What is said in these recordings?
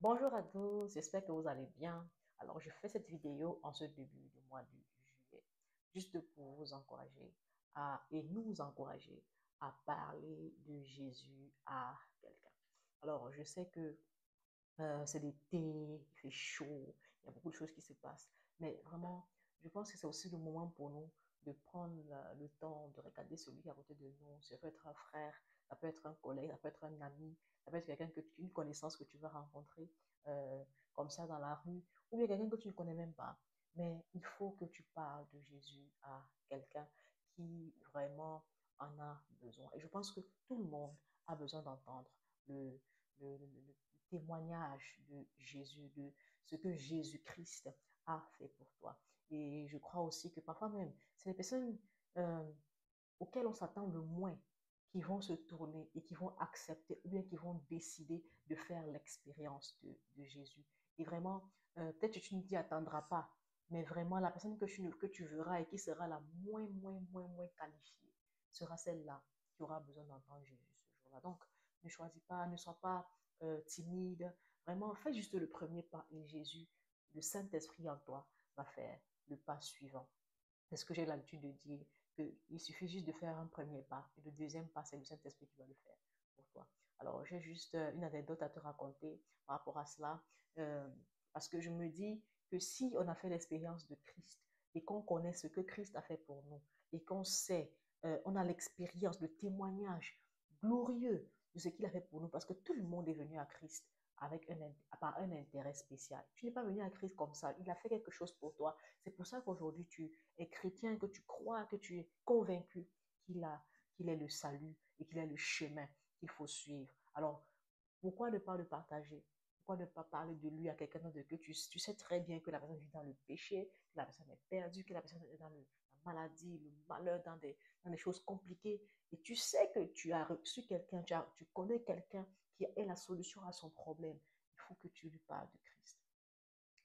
Bonjour à tous, j'espère que vous allez bien. Alors, je fais cette vidéo en ce début du mois de juillet, juste pour vous encourager et nous encourager à parler de Jésus à quelqu'un. Alors, je sais que c'est l'été, il fait chaud, il y a beaucoup de choses qui se passent. Mais vraiment, je pense que c'est aussi le moment pour nous de prendre le temps de regarder celui qui est à côté de nous. Ça peut être un frère, ça peut être un collègue, ça peut être un ami, ça peut être quelqu'un une connaissance que tu vas rencontrer euh, comme ça dans la rue, ou bien quelqu'un que tu ne connais même pas. Mais il faut que tu parles de Jésus à quelqu'un qui vraiment en a besoin. Et je pense que tout le monde a besoin d'entendre le, le témoignage de Jésus, de ce que Jésus-Christ a fait pour toi. Et je crois aussi que parfois même, c'est les personnes euh, auxquelles on s'attend le moins qui vont se tourner et qui vont accepter ou bien qui vont décider de faire l'expérience de Jésus. Et vraiment, peut-être que tu ne t'y attendras pas, mais vraiment la personne que tu verras et qui sera la moins qualifiée sera celle-là qui aura besoin d'entendre Jésus ce jour-là. Donc, ne choisis pas, ne sois pas timide. Vraiment, fais juste le premier pas et Jésus, le Saint-Esprit en toi, va faire le pas suivant. C'est ce que j'ai l'habitude de dire, qu'il suffit juste de faire un premier pas et le deuxième pas, c'est le Saint-Esprit qui va le faire pour toi. Alors, j'ai juste une anecdote à te raconter par rapport à cela, euh, parce que je me dis que si on a fait l'expérience de Christ et qu'on connaît ce que Christ a fait pour nous et qu'on sait, on a l'expérience, le témoignage glorieux de ce qu'il a fait pour nous, parce que tout le monde est venu à Christ avec par un intérêt spécial. Tu n'es pas venu à Christ comme ça. Il a fait quelque chose pour toi. C'est pour ça qu'aujourd'hui, tu es chrétien, que tu crois, que tu es convaincu qu'il est le salut et qu'il est le chemin qu'il faut suivre. Alors, pourquoi ne pas le partager? Pourquoi ne pas parler de lui à quelqu'un d'autre que tu sais très bien que la personne vit dans le péché, que la personne est perdue, que la personne est dans la maladie, le malheur, dans des choses compliquées. Et tu sais que tu as reçu quelqu'un, tu connais quelqu'un qui est la solution à son problème. Il faut que tu lui parles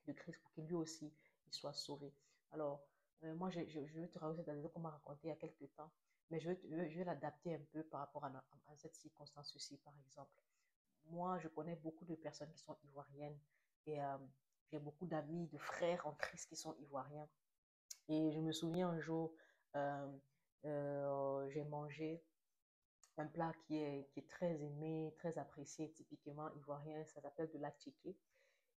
de Christ pour qu'il lui aussi il soit sauvé. Alors, moi, je vais te raconter cette anecdote qu'on m'a racontée il y a quelques temps, mais je vais l'adapter un peu par rapport à cette circonstance-ci, par exemple. Moi, je connais beaucoup de personnes qui sont ivoiriennes et j'ai beaucoup d'amis, de frères en Christ qui sont ivoiriens. Et je me souviens un jour, euh, j'ai mangé un plat qui est très aimé, très apprécié, typiquement ivoirien, ça s'appelle de l'attiqué.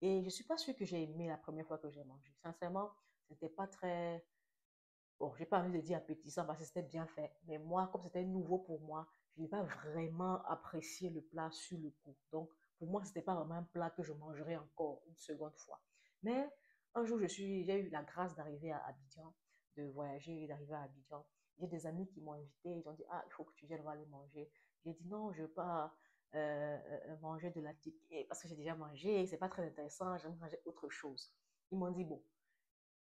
Et je ne suis pas sûre que j'ai aimé la première fois que j'ai mangé. Sincèrement, c'était pas très, bon, j'ai pas envie de dire appétissant parce que c'était bien fait. Mais moi, comme c'était nouveau pour moi, je n'ai pas vraiment apprécié le plat sur le coup. Donc, pour moi, c'était pas vraiment un plat que je mangerais encore une seconde fois. Mais un jour, j'ai eu la grâce d'arriver à Abidjan, de voyager et d'arriver à Abidjan. J'ai des amis qui m'ont invité, ils ont dit, ah, il faut que tu viennes, on va aller manger. J'ai dit, non, je ne veux pas manger de la ticket parce que j'ai déjà mangé, c'est pas très intéressant, j'aime manger autre chose. Ils m'ont dit, bon,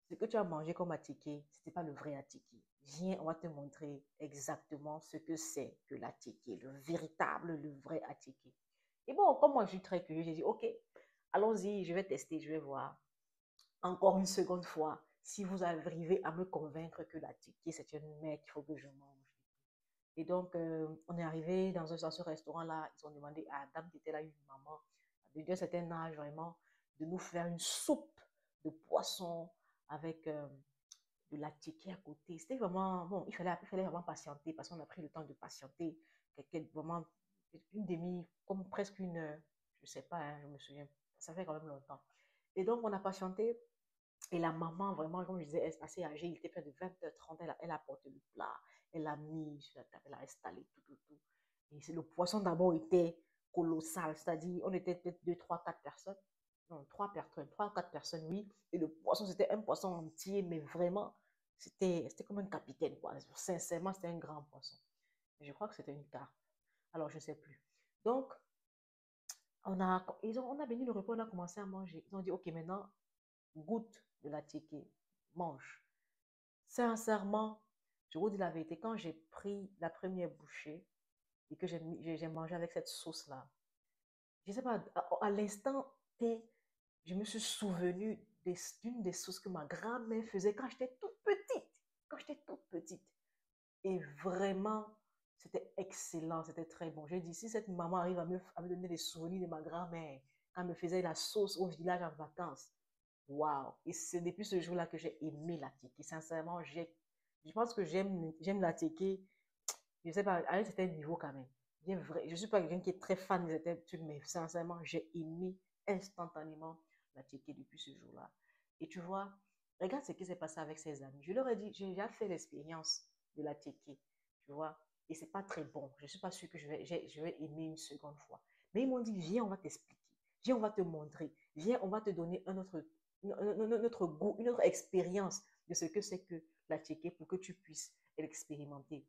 ce que tu as mangé comme attiqué, ce n'était pas le vrai attiqué. Viens, on va te montrer exactement ce que c'est que l'attiqué, le véritable, le vrai attiqué. Et bon, comme moi je suis très curieux, j'ai dit, ok, allons-y, je vais tester, je vais voir. Encore une seconde fois, si vous arrivez à me convaincre que l'attiqué, c'est une merde qu'il faut que je mange. Et donc, on est arrivé dans ce restaurant-là, ils ont demandé à la dame qui était là, une maman, d'un certain âge vraiment, de nous faire une soupe de poisson avec de la ticket à côté. C'était vraiment, bon, il fallait vraiment patienter parce qu'on a pris le temps de patienter. Vraiment, une demi, comme presque une heure, je ne sais pas, hein, je me souviens, ça fait quand même longtemps. Et donc, on a patienté. Et la maman, vraiment, comme je disais, elle est assez âgée, il était près de 20h30, elle a apporté le plat, elle l'a mis sur la table, elle a installé tout. Et le poisson d'abord était colossal, c'est-à-dire, on était peut-être 2, 3, 4 personnes. Non, 3 personnes, 3 ou 4 personnes, oui. Et le poisson, c'était un poisson entier, mais vraiment, c'était comme un capitaine, quoi. Sincèrement, c'était un grand poisson. Je crois que c'était une carpe. Alors, je ne sais plus. Donc, on a béni le repas, on a commencé à manger. Ils ont dit, OK, maintenant, goûte de la ticket, mange. Sincèrement, je vous dis la vérité, quand j'ai pris la première bouchée et que j'ai mangé avec cette sauce-là, je ne sais pas, à l'instant T, je me suis souvenu d'une des sauces que ma grand-mère faisait quand j'étais toute petite. Quand j'étais toute petite. Et vraiment, c'était excellent, c'était très bon. J'ai dit, si cette maman arrive à me donner des souvenirs de ma grand-mère elle me faisait la sauce au village en vacances. Waouh! Et c'est depuis ce jour-là que j'ai aimé la tiki. Sincèrement, je pense que j'aime la tiki. Je sais pas, à un certain niveau quand même. Je suis pas quelqu'un qui est très fan de certains trucs, mais sincèrement, j'ai aimé instantanément la tiki depuis ce jour-là. Et tu vois, regarde ce qui s'est passé avec ses amis. Je leur ai dit, j'ai déjà fait l'expérience de la tiki, tu vois, et c'est pas très bon. Je suis pas sûre que je vais aimer une seconde fois. Mais ils m'ont dit, viens, on va t'expliquer. Viens, on va te montrer. Viens, on va te donner un autre goût, une autre expérience de ce que c'est que la tiki pour que tu puisses l'expérimenter.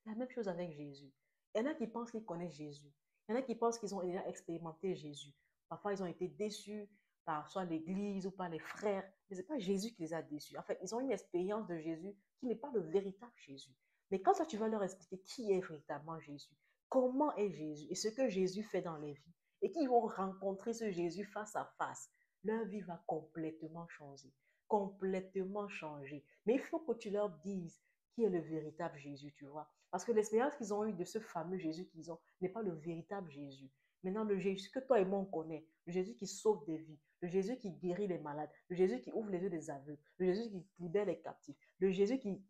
C'est la même chose avec Jésus. Il y en a qui pensent qu'ils connaissent Jésus. Il y en a qui pensent qu'ils ont déjà expérimenté Jésus. Parfois, ils ont été déçus par soit l'église ou par les frères. Mais ce n'est pas Jésus qui les a déçus. En fait, ils ont une expérience de Jésus qui n'est pas le véritable Jésus. Mais quand ça, tu vas leur expliquer qui est véritablement Jésus, comment est Jésus et ce que Jésus fait dans les vies, et qu'ils vont rencontrer ce Jésus face à face, leur vie va complètement changer. Complètement changer. Mais il faut que tu leur dises qui est le véritable Jésus, tu vois. Parce que l'expérience qu'ils ont eue de ce fameux Jésus qu'ils ont n'est pas le véritable Jésus. Maintenant, le Jésus que toi et moi on connaît, le Jésus qui sauve des vies, le Jésus qui guérit les malades, le Jésus qui ouvre les yeux des aveugles, le Jésus qui libère les captifs, le Jésus qui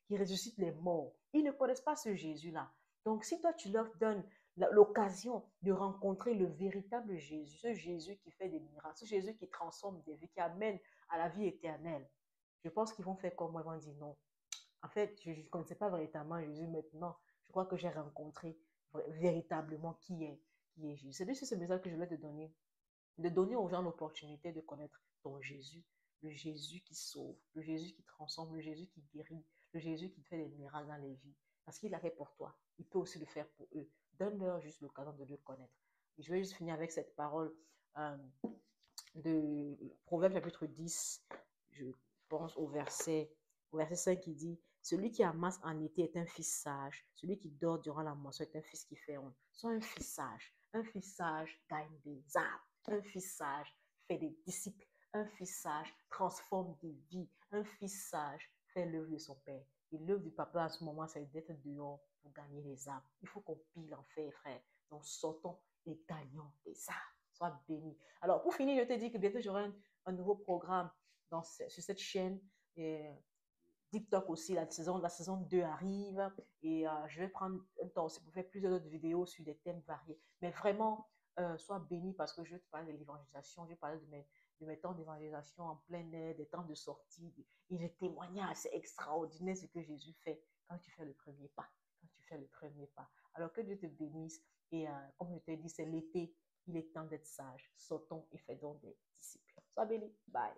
ressuscite les morts. Ils ne connaissent pas ce Jésus-là. Donc, si toi, tu leur donnes l'occasion de rencontrer le véritable Jésus, ce Jésus qui fait des miracles, ce Jésus qui transforme des vies, qui amène à la vie éternelle, je pense qu'ils vont faire comme moi, ils vont dire non. En fait, je ne connaissais pas véritablement Jésus maintenant. Je crois que j'ai rencontré véritablement qui est Jésus. C'est juste ce message que je voulais te donner. De donner aux gens l'opportunité de connaître ton Jésus. Le Jésus qui sauve, le Jésus qui transforme, le Jésus qui guérit, le Jésus qui fait des miracles dans les vies. Parce qu'il l'a fait pour toi. Il peut aussi le faire pour eux. Donne-leur juste l'occasion de le connaître. Et je vais juste finir avec cette parole euh, de Proverbe chapitre 10. Je pense au verset 5 qui dit, celui qui amasse en été est un fils sage. Celui qui dort durant la moisson est un fils qui fait honte. Sois un fils sage. Un fils sage gagne des âmes. Un fils sage fait des disciples. Un fils sage transforme des vies. Un fils sage fait l'œuvre de son père. Et l'œuvre du papa à ce moment, c'est d'être dehors pour gagner les âmes. Il faut qu'on pile en fait, frère. Donc sortons et gagnons des âmes. Sois béni. Alors, pour finir, je te dis que bientôt, j'aurai un nouveau programme sur cette chaîne. Et TikTok aussi, la saison 2 arrive. Et je vais prendre un temps aussi pour faire plusieurs autres vidéos sur des thèmes variés. Mais vraiment, sois béni parce que je vais te parler de l'évangélisation. Je vais parler de mes temps d'évangélisation en plein air, des temps de sortie. Et les témoignages, c'est extraordinaire ce que Jésus fait quand tu fais le premier pas. Quand tu fais le premier pas. Alors que Dieu te bénisse. Et comme je t'ai dit, c'est l'été. Il est temps d'être sage. Sortons et faisons des disciples. Sois béni. Bye.